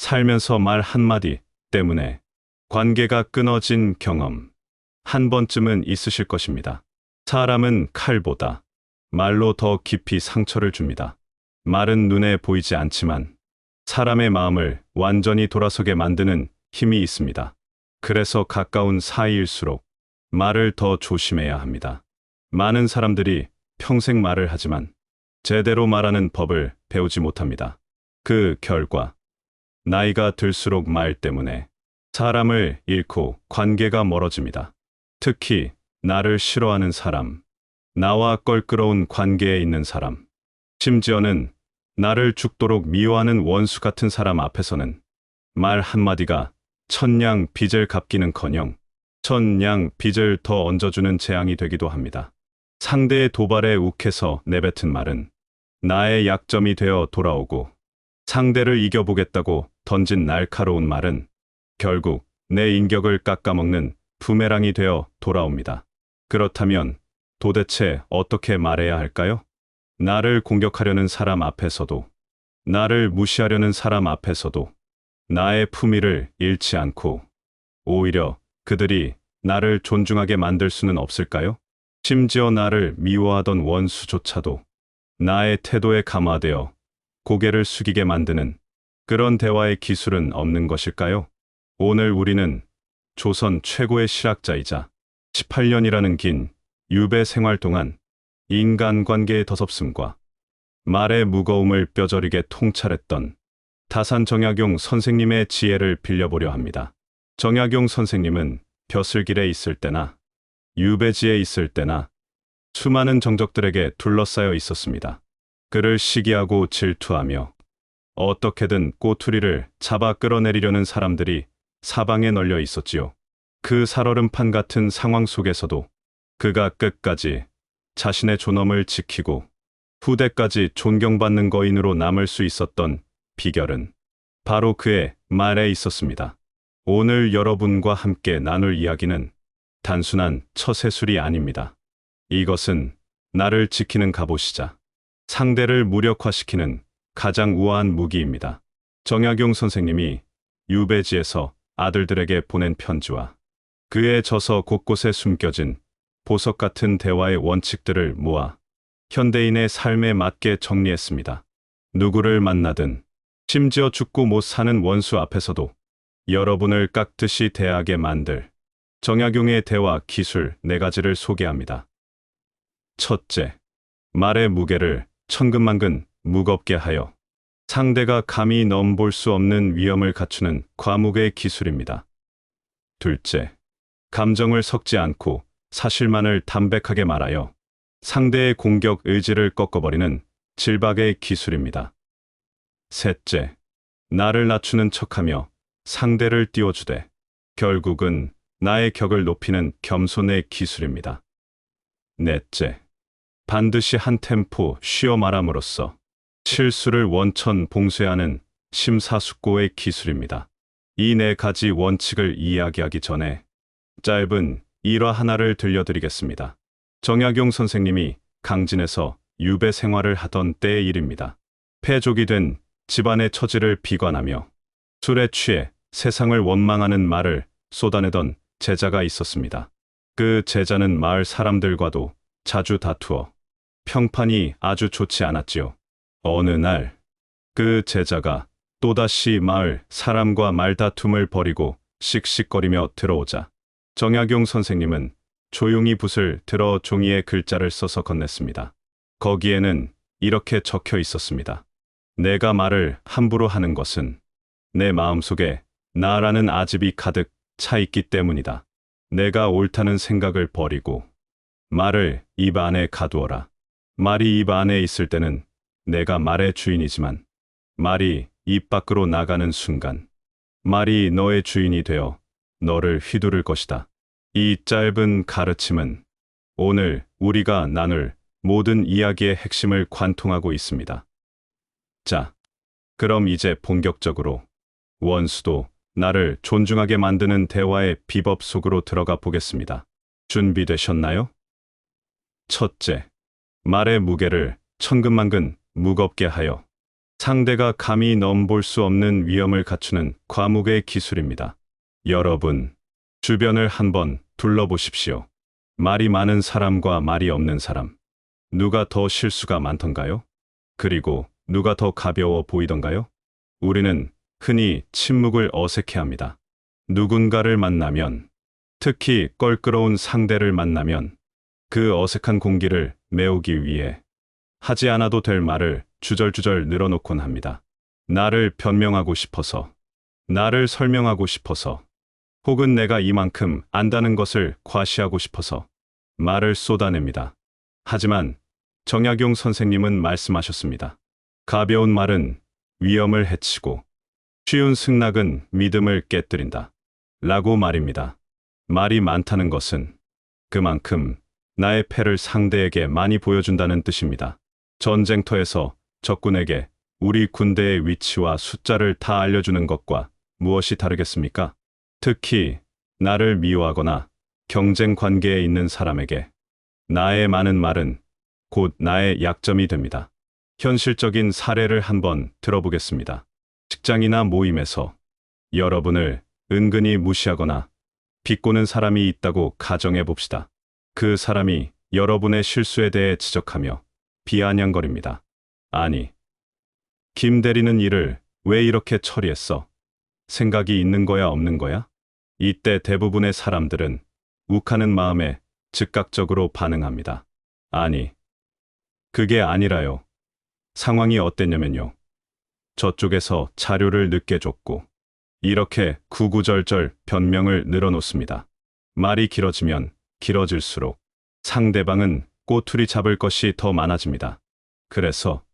살면서 말 한마디 때문에 관계가 끊어진 경험 한 번쯤은 있으실 것입니다. 사람은 칼보다 말로 더 깊이 상처를 줍니다. 말은 눈에 보이지 않지만 사람의 마음을 완전히 돌아서게 만드는 힘이 있습니다. 그래서 가까운 사이일수록 말을 더 조심해야 합니다. 많은 사람들이 평생 말을 하지만 제대로 말하는 법을 배우지 못합니다. 그 결과 나이가 들수록 말 때문에 사람을 잃고 관계가 멀어집니다. 특히 나를 싫어하는 사람, 나와 껄끄러운 관계에 있는 사람, 심지어는 나를 죽도록 미워하는 원수 같은 사람 앞에서는 말 한마디가 천냥 빚을 갚기는커녕 천냥 빚을 더 얹어주는 재앙이 되기도 합니다. 상대의 도발에 욱해서 내뱉은 말은 나의 약점이 되어 돌아오고, 상대를 이겨보겠다고 던진 날카로운 말은 결국 내 인격을 깎아먹는 부메랑이 되어 돌아옵니다. 그렇다면 도대체 어떻게 말해야 할까요? 나를 공격하려는 사람 앞에서도, 나를 무시하려는 사람 앞에서도 나의 품위를 잃지 않고 오히려 그들이 나를 존중하게 만들 수는 없을까요? 심지어 나를 미워하던 원수조차도 나의 태도에 감화되어 고개를 숙이게 만드는 그런 대화의 기술은 없는 것일까요? 오늘 우리는 조선 최고의 실학자이자 18년이라는 긴 유배 생활 동안 인간관계의 더섭음과 말의 무거움을 뼈저리게 통찰했던 다산 정약용 선생님의 지혜를 빌려보려 합니다. 정약용 선생님은 벼슬길에 있을 때나 유배지에 있을 때나 수많은 정적들에게 둘러싸여 있었습니다. 그를 시기하고 질투하며 어떻게든 꼬투리를 잡아 끌어내리려는 사람들이 사방에 널려 있었지요. 그 살얼음판 같은 상황 속에서도 그가 끝까지 자신의 존엄을 지키고 후대까지 존경받는 거인으로 남을 수 있었던 비결은 바로 그의 말에 있었습니다. 오늘 여러분과 함께 나눌 이야기는 단순한 처세술이 아닙니다. 이것은 나를 지키는 갑옷이자 상대를 무력화시키는 가장 우아한 무기입니다. 정약용 선생님이 유배지에서 아들들에게 보낸 편지와 그의 저서 곳곳에 숨겨진 보석 같은 대화의 원칙들을 모아 현대인의 삶에 맞게 정리했습니다. 누구를 만나든, 심지어 죽고 못 사는 원수 앞에서도 여러분을 깍듯이 대하게 만들 정약용의 대화 기술 4가지를 소개합니다. 첫째, 말의 무게를 천근만근 무겁게 하여 상대가 감히 넘볼 수 없는 위엄을 갖추는 과묵의 기술입니다. 둘째, 감정을 섞지 않고 사실만을 담백하게 말하여 상대의 공격 의지를 꺾어버리는 질박의 기술입니다. 셋째, 나를 낮추는 척하며 상대를 띄워주되 결국은 나의 격을 높이는 겸손의 기술입니다. 넷째, 반드시 한 템포 쉬어 말함으로써 실수를 원천 봉쇄하는 심사숙고의 기술입니다. 이 4가지 원칙을 이야기하기 전에 짧은 일화 하나를 들려드리겠습니다. 정약용 선생님이 강진에서 유배 생활을 하던 때의 일입니다. 패족이 된 집안의 처지를 비관하며 술에 취해 세상을 원망하는 말을 쏟아내던 제자가 있었습니다. 그 제자는 마을 사람들과도 자주 다투어 평판이 아주 좋지 않았지요. 어느 날 그 제자가 또다시 마을 사람과 말다툼을 벌이고 씩씩거리며 들어오자 정약용 선생님은 조용히 붓을 들어 종이에 글자를 써서 건넸습니다. 거기에는 이렇게 적혀 있었습니다. 내가 말을 함부로 하는 것은 내 마음속에 나라는 아집이 가득 차 있기 때문이다. 내가 옳다는 생각을 버리고 말을 입 안에 가두어라. 말이 입 안에 있을 때는 내가 말의 주인이지만 말이 입 밖으로 나가는 순간 말이 너의 주인이 되어 너를 휘두를 것이다. 이 짧은 가르침은 오늘 우리가 나눌 모든 이야기의 핵심을 관통하고 있습니다. 자, 그럼 이제 본격적으로 원수도 나를 존중하게 만드는 대화의 비법 속으로 들어가 보겠습니다. 준비되셨나요? 첫째, 말의 무게를 천근만근 무겁게 하여 상대가 감히 넘볼 수 없는 위험을 갖추는 과묵의 기술입니다. 여러분, 주변을 한번 둘러보십시오. 말이 많은 사람과 말이 없는 사람. 누가 더 실수가 많던가요? 그리고 누가 더 가벼워 보이던가요? 우리는 흔히 침묵을 어색해합니다. 누군가를 만나면, 특히 껄끄러운 상대를 만나면 그 어색한 공기를 메우기 위해 하지 않아도 될 말을 주절주절 늘어놓곤 합니다. 나를 변명하고 싶어서, 나를 설명하고 싶어서, 혹은 내가 이만큼 안다는 것을 과시하고 싶어서 말을 쏟아냅니다. 하지만 정약용 선생님은 말씀하셨습니다. 가벼운 말은 위험을 해치고 쉬운 승낙은 믿음을 깨뜨린다. 라고 말입니다. 말이 많다는 것은 그만큼 나의 패를 상대에게 많이 보여준다는 뜻입니다. 전쟁터에서 적군에게 우리 군대의 위치와 숫자를 다 알려주는 것과 무엇이 다르겠습니까? 특히 나를 미워하거나 경쟁 관계에 있는 사람에게 나의 많은 말은 곧 나의 약점이 됩니다. 현실적인 사례를 한번 들어보겠습니다. 직장이나 모임에서 여러분을 은근히 무시하거나 비꼬는 사람이 있다고 가정해 봅시다. 그 사람이 여러분의 실수에 대해 지적하며 비아냥거립니다. 아니, 김 대리는 일을 왜 이렇게 처리했어? 생각이 있는 거야, 없는 거야? 이때 대부분의 사람들은 욱하는 마음에 즉각적으로 반응합니다. 아니, 그게 아니라요. 상황이 어땠냐면요. 저쪽에서 자료를 늦게 줬고, 이렇게 구구절절 변명을 늘어놓습니다. 말이 길어지면 길어질수록 상대방은 꼬투리 잡을 것이 더 많아집니다. 그래서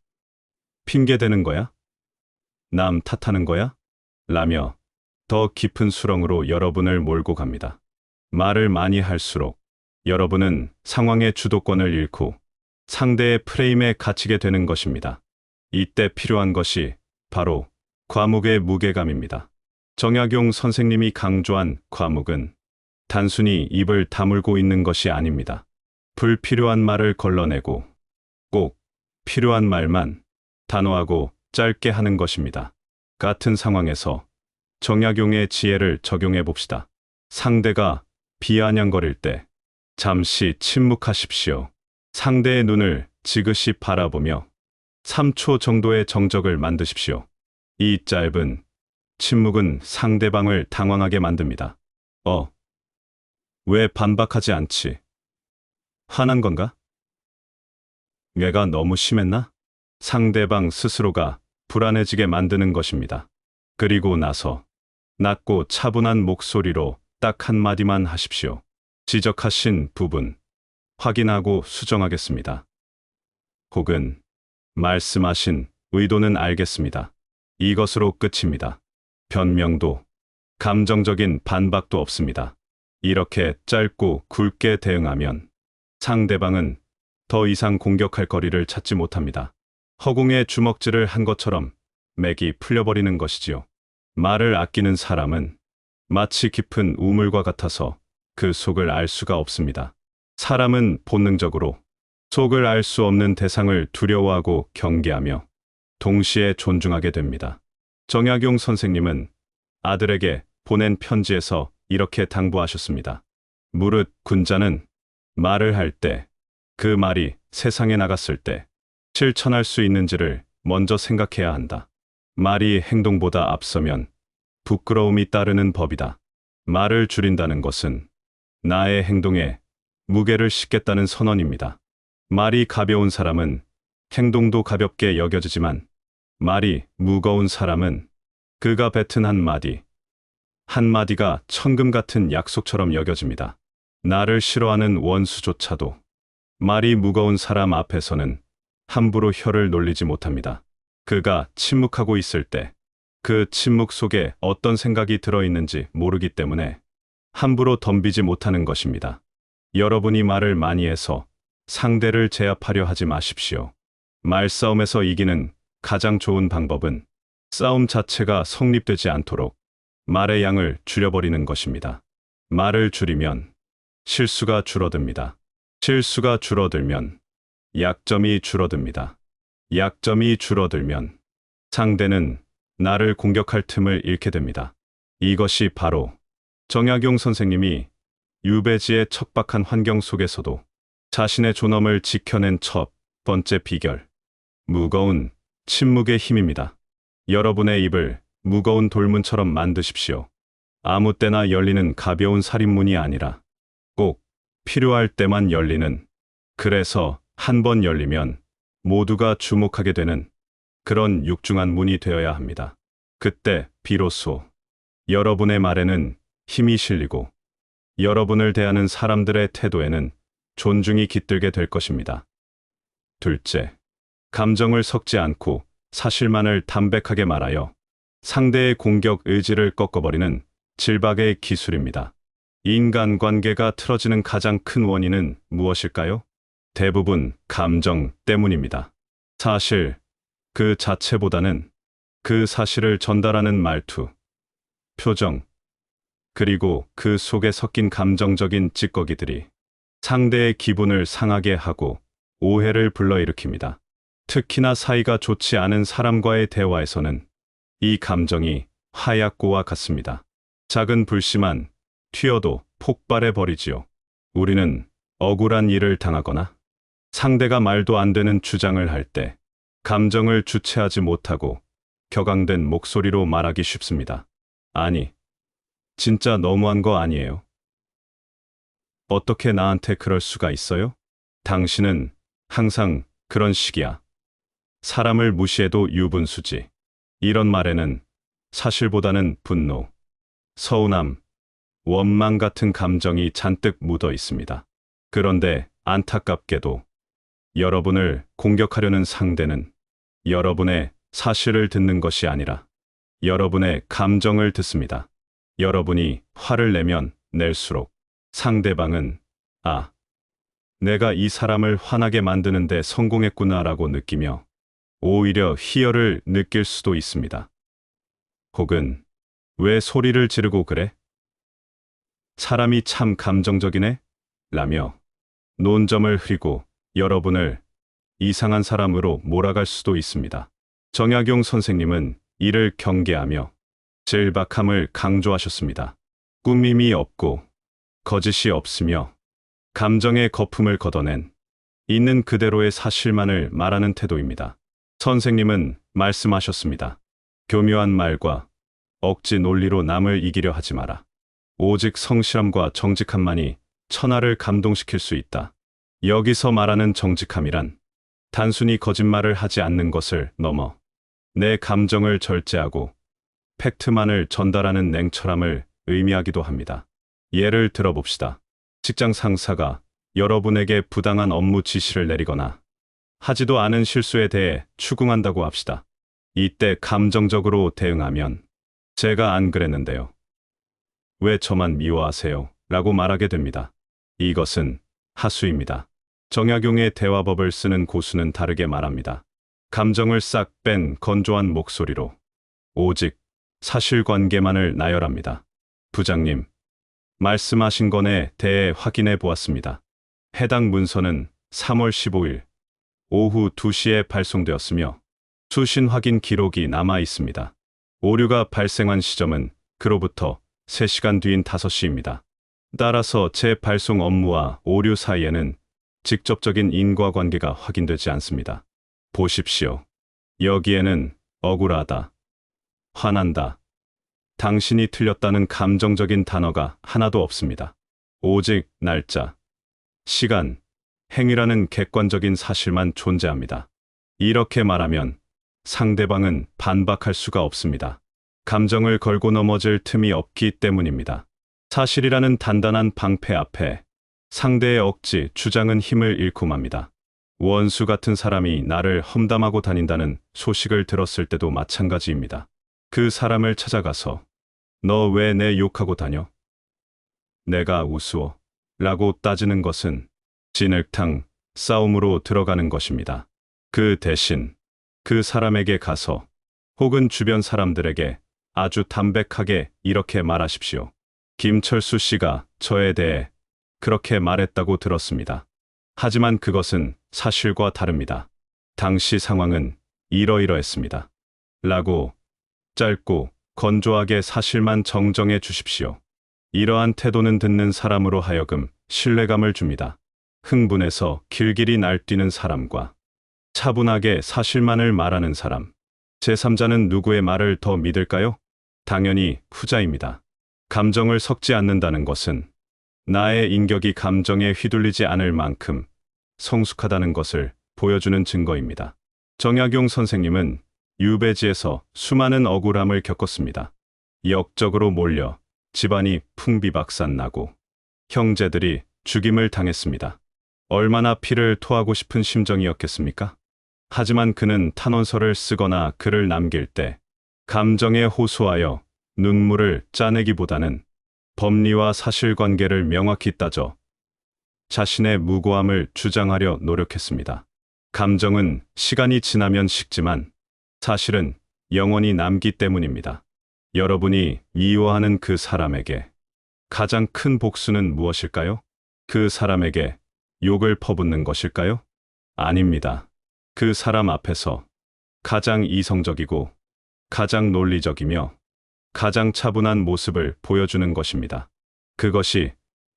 핑계대는 거야? 남 탓하는 거야? 라며 더 깊은 수렁으로 여러분을 몰고 갑니다. 말을 많이 할수록 여러분은 상황의 주도권을 잃고 상대의 프레임에 갇히게 되는 것입니다. 이때 필요한 것이 바로 과묵의 무게감입니다. 정약용 선생님이 강조한 과묵은 단순히 입을 다물고 있는 것이 아닙니다. 불필요한 말을 걸러내고 꼭 필요한 말만 단호하고 짧게 하는 것입니다. 같은 상황에서 정약용의 지혜를 적용해 봅시다. 상대가 비아냥거릴 때 잠시 침묵하십시오. 상대의 눈을 지그시 바라보며 3초 정도의 정적을 만드십시오. 이 짧은 침묵은 상대방을 당황하게 만듭니다. 왜 반박하지 않지? 화난 건가? 내가 너무 심했나? 상대방 스스로가 불안해지게 만드는 것입니다. 그리고 나서 낮고 차분한 목소리로 딱 한마디만 하십시오. 지적하신 부분 확인하고 수정하겠습니다. 혹은 말씀하신 의도는 알겠습니다. 이것으로 끝입니다. 변명도 감정적인 반박도 없습니다. 이렇게 짧고 굵게 대응하면 상대방은 더 이상 공격할 거리를 찾지 못합니다. 허공에 주먹질을 한 것처럼 맥이 풀려버리는 것이지요. 말을 아끼는 사람은 마치 깊은 우물과 같아서 그 속을 알 수가 없습니다. 사람은 본능적으로 속을 알 수 없는 대상을 두려워하고 경계하며 동시에 존중하게 됩니다. 정약용 선생님은 아들에게 보낸 편지에서 이렇게 당부하셨습니다. 무릇 군자는 말을 할 때, 그 말이 세상에 나갔을 때 실천할 수 있는지를 먼저 생각해야 한다. 말이 행동보다 앞서면 부끄러움이 따르는 법이다. 말을 줄인다는 것은 나의 행동에 무게를 싣겠다는 선언입니다. 말이 가벼운 사람은 행동도 가볍게 여겨지지만 말이 무거운 사람은 그가 뱉은 한마디가 천금 같은 약속처럼 여겨집니다. 나를 싫어하는 원수조차도 말이 무거운 사람 앞에서는 함부로 혀를 놀리지 못합니다. 그가 침묵하고 있을 때 그 침묵 속에 어떤 생각이 들어있는지 모르기 때문에 함부로 덤비지 못하는 것입니다. 여러분이 말을 많이 해서 상대를 제압하려 하지 마십시오. 말싸움에서 이기는 가장 좋은 방법은 싸움 자체가 성립되지 않도록 말의 양을 줄여버리는 것입니다. 말을 줄이면 실수가 줄어듭니다. 실수가 줄어들면 약점이 줄어듭니다. 약점이 줄어들면 상대는 나를 공격할 틈을 잃게 됩니다. 이것이 바로 정약용 선생님이 유배지의 척박한 환경 속에서도 자신의 존엄을 지켜낸 첫 번째 비결, 무거운 침묵의 힘입니다. 여러분의 입을 무거운 돌문처럼 만드십시오. 아무 때나 열리는 가벼운 살인문이 아니라 꼭 필요할 때만 열리는, 그래서 한 번 열리면 모두가 주목하게 되는 그런 육중한 문이 되어야 합니다. 그때 비로소 여러분의 말에는 힘이 실리고 여러분을 대하는 사람들의 태도에는 존중이 깃들게 될 것입니다. 둘째, 감정을 섞지 않고 사실만을 담백하게 말하여 상대의 공격 의지를 꺾어버리는 질박의 기술입니다. 인간관계가 틀어지는 가장 큰 원인은 무엇일까요? 대부분 감정 때문입니다. 사실 그 자체보다는 그 사실을 전달하는 말투, 표정, 그리고 그 속에 섞인 감정적인 찌꺼기들이 상대의 기분을 상하게 하고 오해를 불러일으킵니다. 특히나 사이가 좋지 않은 사람과의 대화에서는 이 감정이 화약고와 같습니다. 작은 불씨만 튀어도 폭발해 버리지요. 우리는 억울한 일을 당하거나 상대가 말도 안 되는 주장을 할 때 감정을 주체하지 못하고 격앙된 목소리로 말하기 쉽습니다. 아니, 진짜 너무한 거 아니에요? 어떻게 나한테 그럴 수가 있어요? 당신은 항상 그런 식이야. 사람을 무시해도 유분수지. 이런 말에는 사실보다는 분노, 서운함, 원망 같은 감정이 잔뜩 묻어 있습니다. 그런데 안타깝게도 여러분을 공격하려는 상대는 여러분의 사실을 듣는 것이 아니라 여러분의 감정을 듣습니다. 여러분이 화를 내면 낼수록 상대방은 내가 이 사람을 화나게 만드는데 성공했구나라고 느끼며 오히려 희열을 느낄 수도 있습니다. 혹은 왜 소리를 지르고 그래? 사람이 참 감정적이네? 라며 논점을 흐리고 여러분을 이상한 사람으로 몰아갈 수도 있습니다. 정약용 선생님은 이를 경계하며 질박함을 강조하셨습니다. 꾸밈이 없고 거짓이 없으며 감정의 거품을 걷어낸 있는 그대로의 사실만을 말하는 태도입니다. 선생님은 말씀하셨습니다. 교묘한 말과 억지 논리로 남을 이기려 하지 마라. 오직 성실함과 정직함만이 천하를 감동시킬 수 있다. 여기서 말하는 정직함이란 단순히 거짓말을 하지 않는 것을 넘어 내 감정을 절제하고 팩트만을 전달하는 냉철함을 의미하기도 합니다. 예를 들어봅시다. 직장 상사가 여러분에게 부당한 업무 지시를 내리거나 하지도 않은 실수에 대해 추궁한다고 합시다. 이때 감정적으로 대응하면 제가 안 그랬는데요. 왜 저만 미워하세요? 라고 말하게 됩니다. 이것은 하수입니다. 정약용의 대화법을 쓰는 고수는 다르게 말합니다. 감정을 싹 뺀 건조한 목소리로 오직 사실관계만을 나열합니다. 부장님, 말씀하신 건에 대해 확인해 보았습니다. 해당 문서는 3월 15일 오후 2시에 발송되었으며 수신 확인 기록이 남아 있습니다. 오류가 발생한 시점은 그로부터 3시간 뒤인 5시입니다. 따라서 제 발송 업무와 오류 사이에는 직접적인 인과관계가 확인되지 않습니다. 보십시오. 여기에는 억울하다, 화난다, 당신이 틀렸다는 감정적인 단어가 하나도 없습니다. 오직 날짜, 시간, 행위라는 객관적인 사실만 존재합니다. 이렇게 말하면 상대방은 반박할 수가 없습니다. 감정을 걸고 넘어질 틈이 없기 때문입니다. 사실이라는 단단한 방패 앞에 상대의 억지, 주장은 힘을 잃고 맙니다. 원수 같은 사람이 나를 험담하고 다닌다는 소식을 들었을 때도 마찬가지입니다. 그 사람을 찾아가서 너 왜 내 욕하고 다녀? 내가 우스워? 라고 따지는 것은 진흙탕 싸움으로 들어가는 것입니다. 그 대신 그 사람에게 가서 혹은 주변 사람들에게 아주 담백하게 이렇게 말하십시오. 김철수 씨가 저에 대해 그렇게 말했다고 들었습니다. 하지만 그것은 사실과 다릅니다. 당시 상황은 이러이러했습니다. 라고 짧고 건조하게 사실만 정정해 주십시오. 이러한 태도는 듣는 사람으로 하여금 신뢰감을 줍니다. 흥분해서 길길이 날뛰는 사람과 차분하게 사실만을 말하는 사람. 제3자는 누구의 말을 더 믿을까요? 당연히 후자입니다. 감정을 섞지 않는다는 것은 나의 인격이 감정에 휘둘리지 않을 만큼 성숙하다는 것을 보여주는 증거입니다. 정약용 선생님은 유배지에서 수많은 억울함을 겪었습니다. 역적으로 몰려 집안이 풍비박산나고 형제들이 죽임을 당했습니다. 얼마나 피를 토하고 싶은 심정이었겠습니까? 하지만 그는 탄원서를 쓰거나 글을 남길 때 감정에 호소하여 눈물을 짜내기보다는 법리와 사실관계를 명확히 따져 자신의 무고함을 주장하려 노력했습니다. 감정은 시간이 지나면 식지만 사실은 영원히 남기 때문입니다. 여러분이 미워하는 그 사람에게 가장 큰 복수는 무엇일까요? 그 사람에게 욕을 퍼붓는 것일까요? 아닙니다. 그 사람 앞에서 가장 이성적이고 가장 논리적이며 가장 차분한 모습을 보여주는 것입니다. 그것이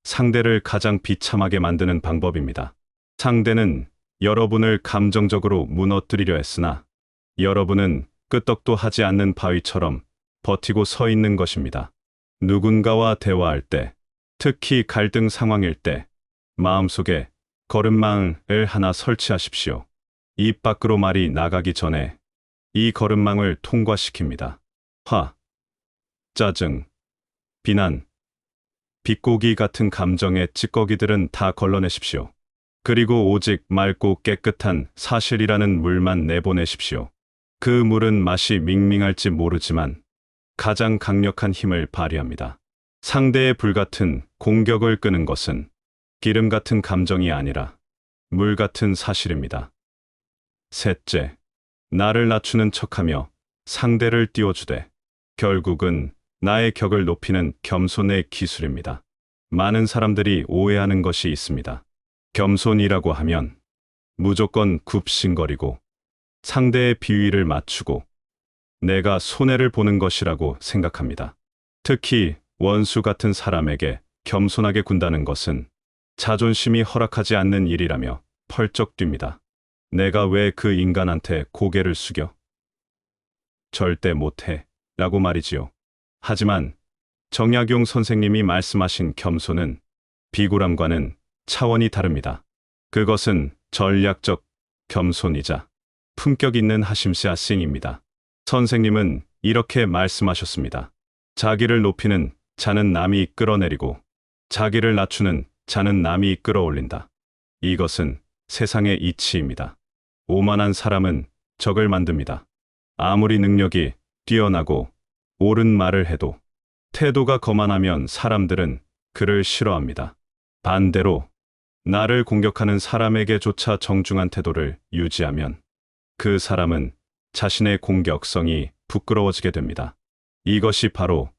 상대를 가장 비참하게 만드는 방법입니다. 상대는 여러분을 감정적으로 무너뜨리려 했으나 여러분은 끄떡도 하지 않는 바위처럼 버티고 서 있는 것입니다. 누군가와 대화할 때, 특히 갈등 상황일 때 마음속에 거름망을 하나 설치하십시오. 입 밖으로 말이 나가기 전에 이 거름망을 통과시킵니다. 화, 짜증, 비난, 비꼬기 같은 감정의 찌꺼기들은 다 걸러내십시오. 그리고 오직 맑고 깨끗한 사실이라는 물만 내보내십시오. 그 물은 맛이 밍밍할지 모르지만 가장 강력한 힘을 발휘합니다. 상대의 불같은 공격을 끄는 것은 기름 같은 감정이 아니라 물 같은 사실입니다. 셋째, 나를 낮추는 척하며 상대를 띄워주되 결국은 나의 격을 높이는 겸손의 기술입니다. 많은 사람들이 오해하는 것이 있습니다. 겸손이라고 하면 무조건 굽신거리고 상대의 비위를 맞추고 내가 손해를 보는 것이라고 생각합니다. 특히 원수 같은 사람에게 겸손하게 군다는 것은 자존심이 허락하지 않는 일이라며 펄쩍 뜁니다. 내가 왜 그 인간한테 고개를 숙여? 절대 못해 라고 말이지요. 하지만 정약용 선생님이 말씀하신 겸손은 비굴함과는 차원이 다릅니다. 그것은 전략적 겸손이자 품격 있는 하심스아싱입니다. 선생님은 이렇게 말씀하셨습니다. 자기를 높이는 자는 남이 끌어내리고 자기를 낮추는 자는 남이 끌어올린다. 이것은 세상의 이치입니다. 오만한 사람은 적을 만듭니다. 아무리 능력이 뛰어나고 옳은 말을 해도 태도가 거만하면 사람들은 그를 싫어합니다. 반대로 나를 공격하는 사람에게조차 정중한 태도를 유지하면 그 사람은 자신의 공격성이 부끄러워지게 됩니다. 이것이 바로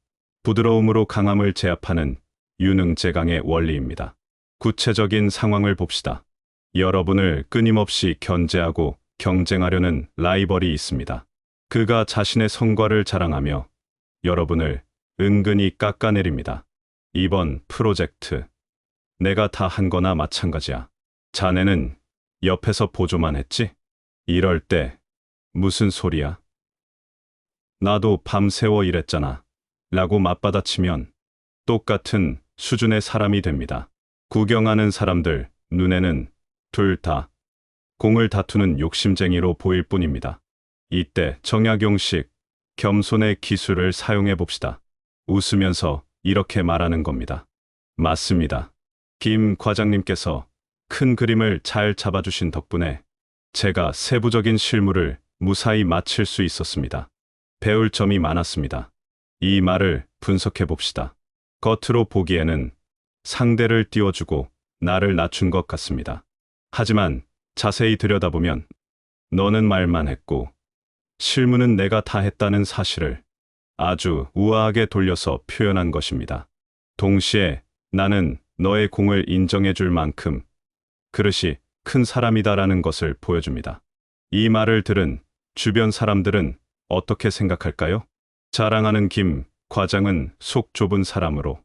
부드러움으로 강함을 제압하는 유능제강의 원리입니다. 구체적인 상황을 봅시다. 여러분을 끊임없이 견제하고 경쟁하려는 라이벌이 있습니다. 그가 자신의 성과를 자랑하며 여러분을 은근히 깎아내립니다. 이번 프로젝트 내가 다 한 거나 마찬가지야. 자네는 옆에서 보조만 했지? 이럴 때 무슨 소리야? 나도 밤새워 일했잖아. 라고 맞받아치면 똑같은 수준의 사람이 됩니다. 구경하는 사람들 눈에는 둘 다 공을 다투는 욕심쟁이로 보일 뿐입니다. 이때 정약용식 겸손의 기술을 사용해 봅시다. 웃으면서 이렇게 말하는 겁니다. 맞습니다. 김 과장님께서 큰 그림을 잘 잡아주신 덕분에 제가 세부적인 실무를 무사히 마칠 수 있었습니다. 배울 점이 많았습니다. 이 말을 분석해 봅시다. 겉으로 보기에는 상대를 띄워주고 나를 낮춘 것 같습니다. 하지만 자세히 들여다보면 너는 말만 했고 실무는 내가 다 했다는 사실을 아주 우아하게 돌려서 표현한 것입니다. 동시에 나는 너의 공을 인정해 줄 만큼 그릇이 큰 사람이다라는 것을 보여줍니다. 이 말을 들은 주변 사람들은 어떻게 생각할까요? 자랑하는 김 과장은 속 좁은 사람으로,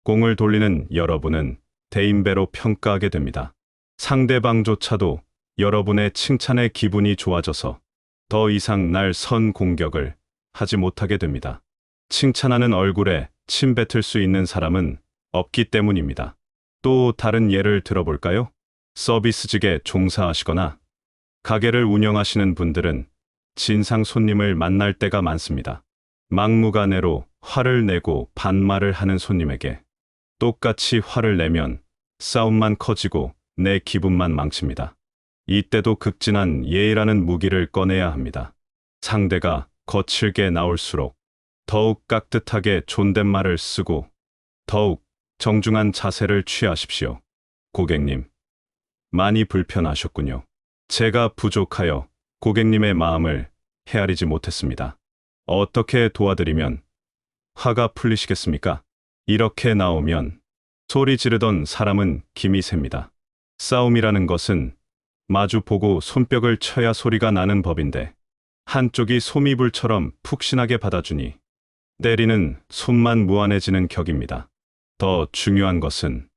공을 돌리는 여러분은 대인배로 평가하게 됩니다. 상대방조차도 여러분의 칭찬에 기분이 좋아져서 더 이상 날 선 공격을 하지 못하게 됩니다. 칭찬하는 얼굴에 침 뱉을 수 있는 사람은 없기 때문입니다. 또 다른 예를 들어볼까요? 서비스직에 종사하시거나 가게를 운영하시는 분들은 진상 손님을 만날 때가 많습니다. 막무가내로 화를 내고 반말을 하는 손님에게 똑같이 화를 내면 싸움만 커지고 내 기분만 망칩니다. 이때도 극진한 예의라는 무기를 꺼내야 합니다. 상대가 거칠게 나올수록 더욱 깍듯하게 존댓말을 쓰고 더욱 정중한 자세를 취하십시오. 고객님, 많이 불편하셨군요. 제가 부족하여 고객님의 마음을 헤아리지 못했습니다. 어떻게 도와드리면 화가 풀리시겠습니까? 이렇게 나오면 소리 지르던 사람은 김이 셉니다. 싸움이라는 것은 마주 보고 손뼉을 쳐야 소리가 나는 법인데 한쪽이 소미불처럼 푹신하게 받아주니 때리는 손만 무한해지는 격입니다. 더 중요한 것은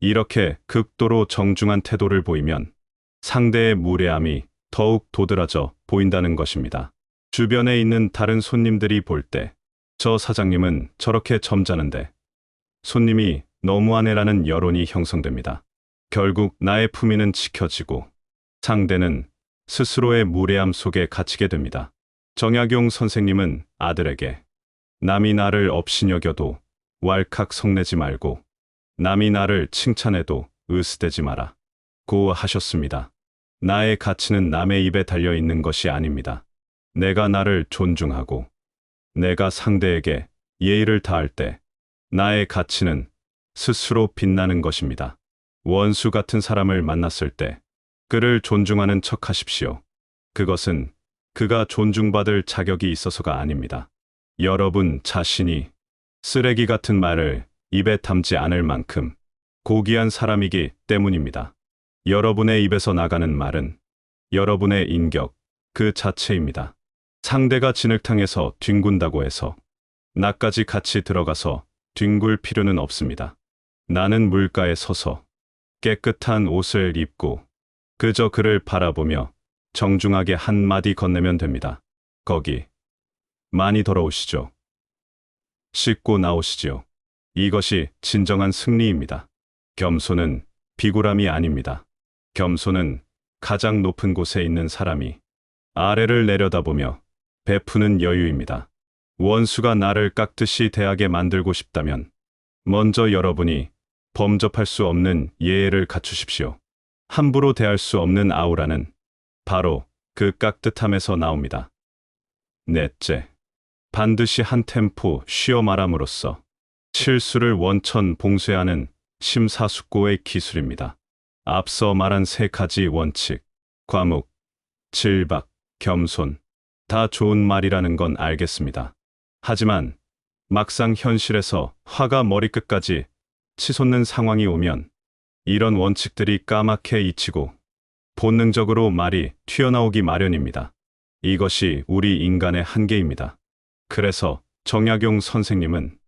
이렇게 극도로 정중한 태도를 보이면 상대의 무례함이 더욱 도드라져 보인다는 것입니다. 주변에 있는 다른 손님들이 볼 때 저 사장님은 저렇게 점잖은데 손님이 너무하네라는 여론이 형성됩니다. 결국 나의 품위는 지켜지고 상대는 스스로의 무례함 속에 갇히게 됩니다. 정약용 선생님은 아들에게 남이 나를 업신여겨도 왈칵 성내지 말고 남이 나를 칭찬해도 으스대지 마라 고 하셨습니다. 나의 가치는 남의 입에 달려 있는 것이 아닙니다. 내가 나를 존중하고 내가 상대에게 예의를 다할 때 나의 가치는 스스로 빛나는 것입니다. 원수 같은 사람을 만났을 때 그를 존중하는 척 하십시오. 그것은 그가 존중받을 자격이 있어서가 아닙니다. 여러분 자신이 쓰레기 같은 말을 입에 담지 않을 만큼 고귀한 사람이기 때문입니다. 여러분의 입에서 나가는 말은 여러분의 인격 그 자체입니다. 상대가 진흙탕에서 뒹군다고 해서 나까지 같이 들어가서 뒹굴 필요는 없습니다. 나는 물가에 서서 깨끗한 옷을 입고 그저 그를 바라보며 정중하게 한마디 건네면 됩니다. 거기 많이 더러우시죠? 씻고 나오시지요. 이것이 진정한 승리입니다. 겸손은 비굴함이 아닙니다. 겸손은 가장 높은 곳에 있는 사람이 아래를 내려다보며 베푸는 여유입니다. 원수가 나를 깍듯이 대하게 만들고 싶다면 먼저 여러분이 범접할 수 없는 예의를 갖추십시오. 함부로 대할 수 없는 아우라는 바로 그 깍듯함에서 나옵니다. 넷째, 반드시 한 템포 쉬어 말함으로써 실수를 원천 봉쇄하는 심사숙고의 기술입니다. 앞서 말한 세 가지 원칙, 과묵, 질박, 겸손, 다 좋은 말이라는 건 알겠습니다. 하지만 막상 현실에서 화가 머리끝까지 치솟는 상황이 오면 이런 원칙들이 까맣게 잊히고 본능적으로 말이 튀어나오기 마련입니다. 이것이 우리 인간의 한계입니다. 그래서 정약용 선생님은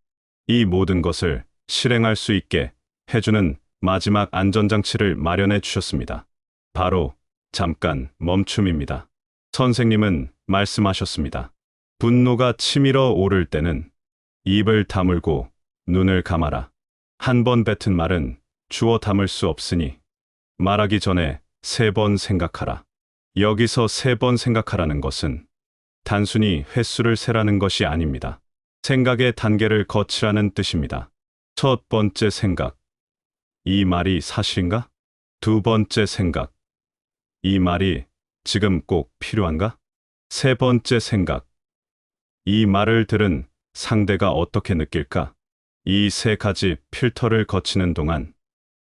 이 모든 것을 실행할 수 있게 해주는 마지막 안전장치를 마련해 주셨습니다. 바로 잠깐 멈춤입니다. 선생님은 말씀하셨습니다. 분노가 치밀어 오를 때는 입을 다물고 눈을 감아라. 한 번 뱉은 말은 주워 담을 수 없으니 말하기 전에 3번 생각하라. 여기서 3번 생각하라는 것은 단순히 횟수를 세라는 것이 아닙니다. 생각의 단계를 거치라는 뜻입니다. 첫 번째 생각, 이 말이 사실인가? 두 번째 생각, 이 말이 지금 꼭 필요한가? 세 번째 생각, 이 말을 들은 상대가 어떻게 느낄까? 이 세 가지 필터를 거치는 동안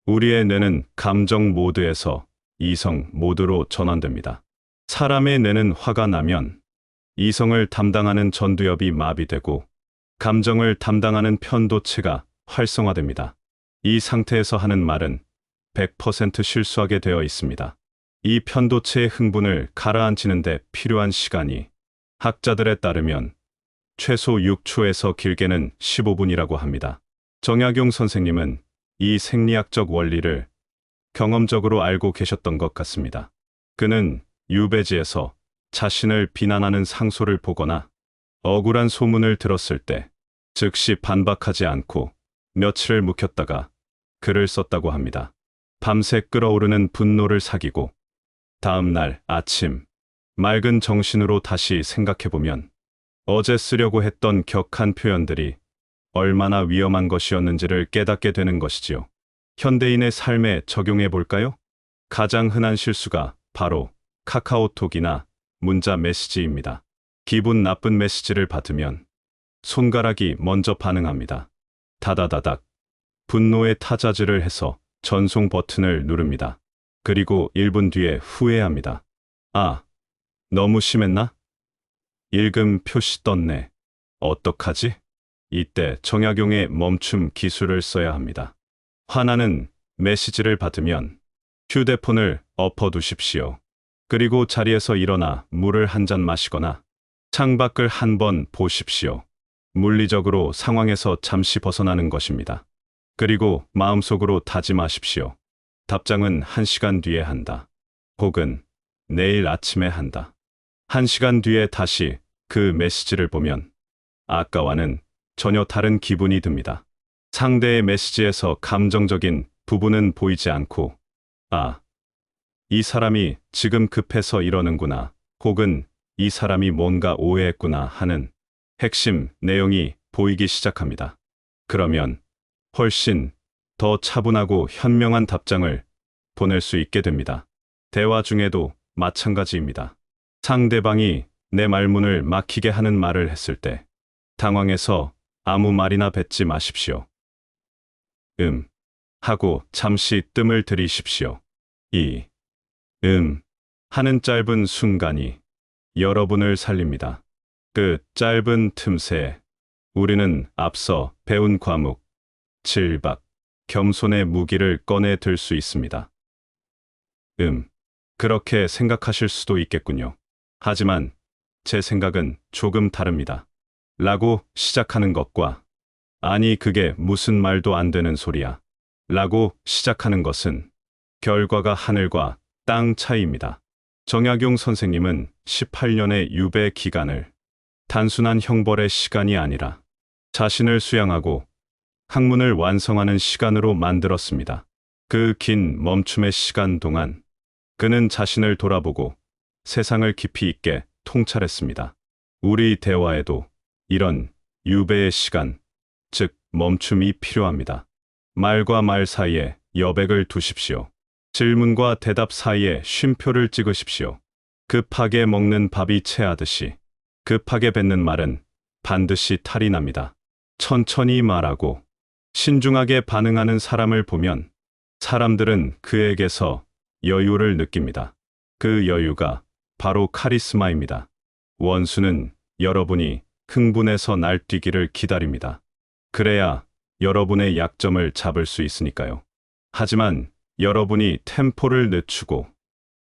우리의 뇌는 감정 모드에서 이성 모드로 전환됩니다. 사람의 뇌는 화가 나면 이성을 담당하는 전두엽이 마비되고 감정을 담당하는 편도체가 활성화됩니다. 이 상태에서 하는 말은 100% 실수하게 되어 있습니다. 이 편도체의 흥분을 가라앉히는 데 필요한 시간이 학자들에 따르면 최소 6초에서 길게는 15분이라고 합니다. 정약용 선생님은 이 생리학적 원리를 경험적으로 알고 계셨던 것 같습니다. 그는 유배지에서 자신을 비난하는 상소를 보거나 억울한 소문을 들었을 때 즉시 반박하지 않고 며칠을 묵혔다가 글을 썼다고 합니다. 밤새 끓어오르는 분노를 사귀고 다음 날 아침 맑은 정신으로 다시 생각해보면 어제 쓰려고 했던 격한 표현들이 얼마나 위험한 것이었는지를 깨닫게 되는 것이지요. 현대인의 삶에 적용해 볼까요? 가장 흔한 실수가 바로 카카오톡이나 문자 메시지입니다. 기분 나쁜 메시지를 받으면 손가락이 먼저 반응합니다. 다다다닥 분노의 타자질을 해서 전송 버튼을 누릅니다. 그리고 1분 뒤에 후회합니다. 아, 너무 심했나? 읽음 표시 떴네. 어떡하지? 이때 정약용의 멈춤 기술을 써야 합니다. 화나는 메시지를 받으면 휴대폰을 엎어두십시오. 그리고 자리에서 일어나 물을 한 잔 마시거나 창밖을 한번 보십시오. 물리적으로 상황에서 잠시 벗어나는 것입니다. 그리고 마음속으로 다짐하십시오. 답장은 1시간 뒤에 한다. 혹은 내일 아침에 한다. 1시간 뒤에 다시 그 메시지를 보면 아까와는 전혀 다른 기분이 듭니다. 상대의 메시지에서 감정적인 부분은 보이지 않고 아, 이 사람이 지금 급해서 이러는구나. 혹은 이 사람이 뭔가 오해했구나 하는 핵심 내용이 보이기 시작합니다. 그러면 훨씬 더 차분하고 현명한 답장을 보낼 수 있게 됩니다. 대화 중에도 마찬가지입니다. 상대방이 내 말문을 막히게 하는 말을 했을 때 당황해서 아무 말이나 뱉지 마십시오. 하고 잠시 뜸을 들이십시오. 하는 짧은 순간이 여러분을 살립니다. 그 짧은 틈새에 우리는 앞서 배운 과목, 질박, 겸손의 무기를 꺼내 들 수 있습니다. 그렇게 생각하실 수도 있겠군요. 하지만 제 생각은 조금 다릅니다. 라고 시작하는 것과 아니 그게 무슨 말도 안 되는 소리야. 라고 시작하는 것은 결과가 하늘과 땅 차이입니다. 정약용 선생님은 18년의 유배 기간을 단순한 형벌의 시간이 아니라 자신을 수양하고 학문을 완성하는 시간으로 만들었습니다. 그 긴 멈춤의 시간 동안 그는 자신을 돌아보고 세상을 깊이 있게 통찰했습니다. 우리 대화에도 이런 유배의 시간, 즉 멈춤이 필요합니다. 말과 말 사이에 여백을 두십시오. 질문과 대답 사이에 쉼표를 찍으십시오. 급하게 먹는 밥이 체하듯이 급하게 뱉는 말은 반드시 탈이 납니다. 천천히 말하고 신중하게 반응하는 사람을 보면 사람들은 그에게서 여유를 느낍니다. 그 여유가 바로 카리스마입니다. 원수는 여러분이 흥분해서 날뛰기를 기다립니다. 그래야 여러분의 약점을 잡을 수 있으니까요. 하지만 여러분이 템포를 늦추고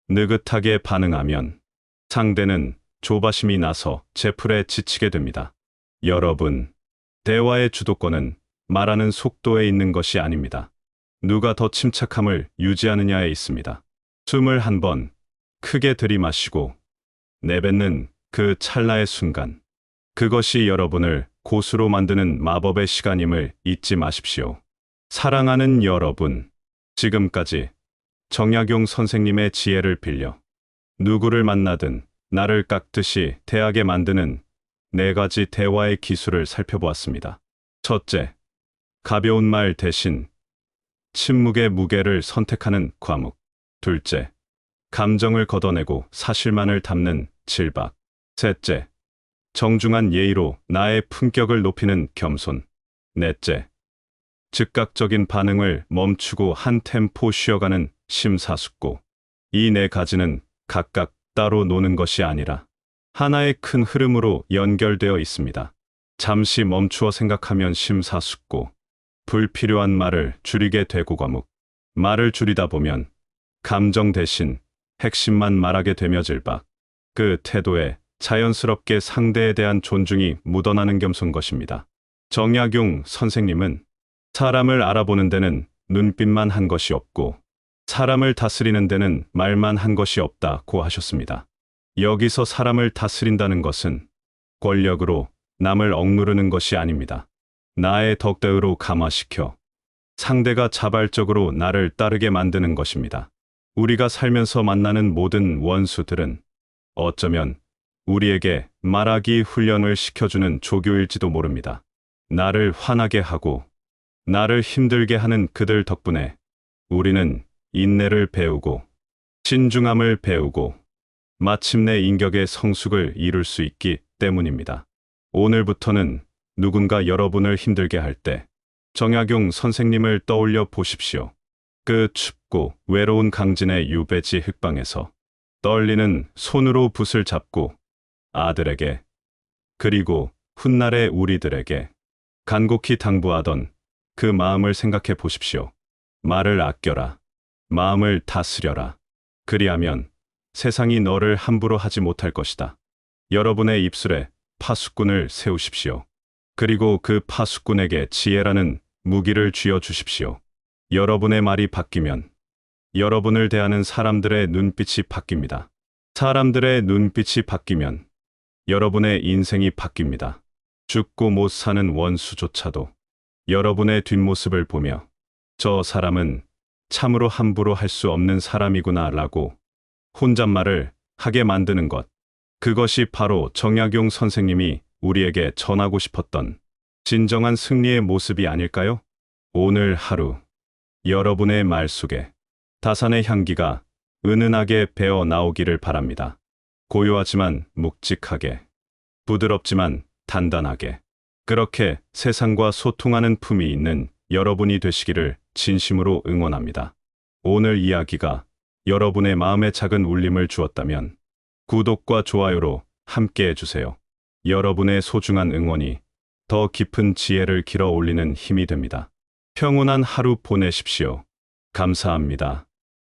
느긋하게 반응하면 상대는 조바심이 나서 제풀에 지치게 됩니다. 여러분, 대화의 주도권은 말하는 속도에 있는 것이 아닙니다. 누가 더 침착함을 유지하느냐에 있습니다. 숨을 한 번 크게 들이마시고 내뱉는 그 찰나의 순간, 그것이 여러분을 고수로 만드는 마법의 시간임을 잊지 마십시오. 사랑하는 여러분, 지금까지 정약용 선생님의 지혜를 빌려 누구를 만나든 나를 깎듯이 대하게 만드는 4가지 대화의 기술을 살펴보았습니다. 첫째, 가벼운 말 대신 침묵의 무게를 선택하는 과묵. 둘째, 감정을 걷어내고 사실만을 담는 질박. 셋째, 정중한 예의로 나의 품격을 높이는 겸손. 넷째, 즉각적인 반응을 멈추고 한 템포 쉬어가는 심사숙고. 이 4가지는 각각 따로 노는 것이 아니라 하나의 큰 흐름으로 연결되어 있습니다. 잠시 멈추어 생각하면 심사숙고, 불필요한 말을 줄이게 되고 과묵, 말을 줄이다 보면 감정 대신 핵심만 말하게 되며 질박. 그 태도에 자연스럽게 상대에 대한 존중이 묻어나는 겸손 것입니다. 정약용 선생님은 사람을 알아보는 데는 눈빛만 한 것이 없고 사람을 다스리는 데는 말만 한 것이 없다고 하셨습니다. 여기서 사람을 다스린다는 것은 권력으로 남을 억누르는 것이 아닙니다. 나의 덕대의로 감화시켜 상대가 자발적으로 나를 따르게 만드는 것입니다. 우리가 살면서 만나는 모든 원수들은 어쩌면 우리에게 말하기 훈련을 시켜주는 조교일지도 모릅니다. 나를 화나게 하고 나를 힘들게 하는 그들 덕분에 우리는 인내를 배우고 신중함을 배우고 마침내 인격의 성숙을 이룰 수 있기 때문입니다. 오늘부터는 누군가 여러분을 힘들게 할 때 정약용 선생님을 떠올려 보십시오. 그 춥고 외로운 강진의 유배지 흙방에서 떨리는 손으로 붓을 잡고 아들에게 그리고 훗날의 우리들에게 간곡히 당부하던 그 마음을 생각해 보십시오. 말을 아껴라. 마음을 다스려라. 그리하면 세상이 너를 함부로 하지 못할 것이다. 여러분의 입술에 파수꾼을 세우십시오. 그리고 그 파수꾼에게 지혜라는 무기를 쥐어 주십시오. 여러분의 말이 바뀌면 여러분을 대하는 사람들의 눈빛이 바뀝니다. 사람들의 눈빛이 바뀌면 여러분의 인생이 바뀝니다. 죽고 못 사는 원수조차도 여러분의 뒷모습을 보며 저 사람은 참으로 함부로 할 수 없는 사람이구나 라고 혼잣말을 하게 만드는 것. 그것이 바로 정약용 선생님이 우리에게 전하고 싶었던 진정한 승리의 모습이 아닐까요? 오늘 하루 여러분의 말 속에 다산의 향기가 은은하게 배어 나오기를 바랍니다. 고요하지만 묵직하게, 부드럽지만 단단하게, 그렇게 세상과 소통하는 품이 있는 여러분이 되시기를 진심으로 응원합니다. 오늘 이야기가 여러분의 마음에 작은 울림을 주었다면 구독과 좋아요로 함께 해주세요. 여러분의 소중한 응원이 더 깊은 지혜를 길어 올리는 힘이 됩니다. 평온한 하루 보내십시오. 감사합니다.